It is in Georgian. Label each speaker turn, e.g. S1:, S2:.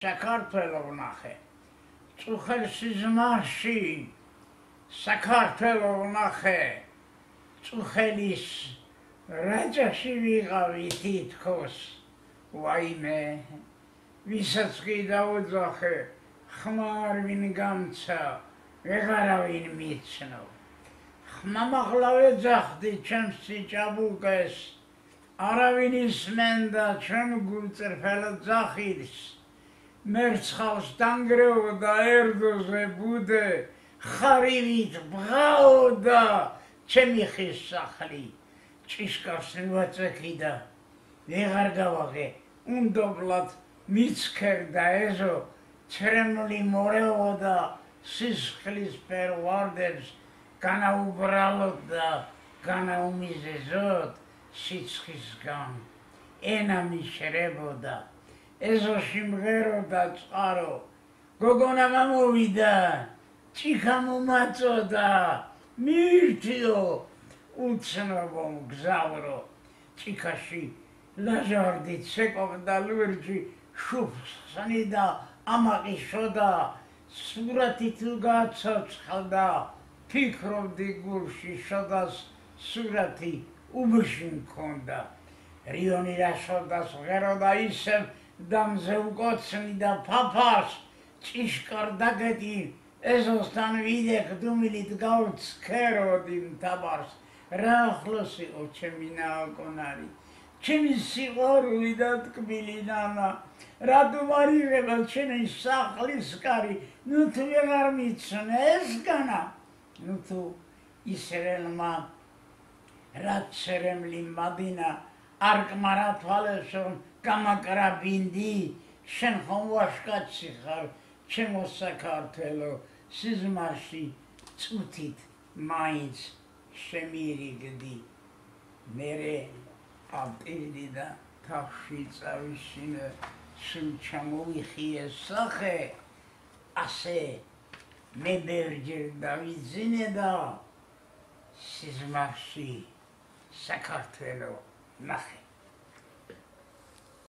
S1: საქართველო ვნახე. წუხელ სიზმარში საქართველო ვნახე. წუხელის რაჭაში ვიყავი თითქოს. ვაიმე, ვისაც კი დაუძახე, ხმა არ ვინ გამცა, ვეღარავინ მიცნო. ხმა მაღლა ვეძახდი ჩემს ჭაბუკეს, არავინ ისმენდა ჩემ გულწრფელ ძახილს. მერცხალს დანგრეოდა ერდოზე ბუდე, ხარივით ბღაოდა ჩემი ხის სახლი. ჭიშკარს მივაწექიდა, ვეღარ გავაღე, უნდობლად მიცქერდა ეზო, ცრემლი მორეოდა სისხლის ფერვარდებს, განაუბრალოდ და განაუმიზეზოდ სიცხისგან. ენა მიშრებოდა, ეზოში მღეროდა წყარო, გოგონა გამოვიდა, ჭიქა მომაწოდა, მირთიო, უცნობო მგზავრო. ჭიქაში ლაჟვარდით შეკვდა ლურჯი, შუფს ხსნიდა, ამაყი შოდა, სურათი თუ გაცოცხლდა, ფიქრობდი გულში შოდას სურათი უბში მქონდა. რიონი რა შოდას ღეროდა ისევ დამზე უკოცნიდა ფაფას, ჭიშკარ დაგედი ეზოსთან ვიდექ დუმილით გავცქეროდი მთაბარს. რა ახლოს იყო ჩემი ნააკონარი, ჩემი სიყვარული და ტკბილი ნანა, რატომ არ იღება ჩემი სახლის კარი, ნუ თუ ვეღარ მიცნე ესგანა, ნუ თუ ისრელმა რაც ცერემლი მადინა არ კმარა თვალესო გამაკრაბინდი, შენ ხომ ვაშკაცი ხარ, ჩემო საქართველო, სიზმარში წუთით მაინც შემირიგდი. მერე ავტირდი და თავში წავიშინე, სულ ჩამოვიხიე სახე, ასე მე ბევრჯერ დავიძინე და სიზმარში საქართველო ნახე.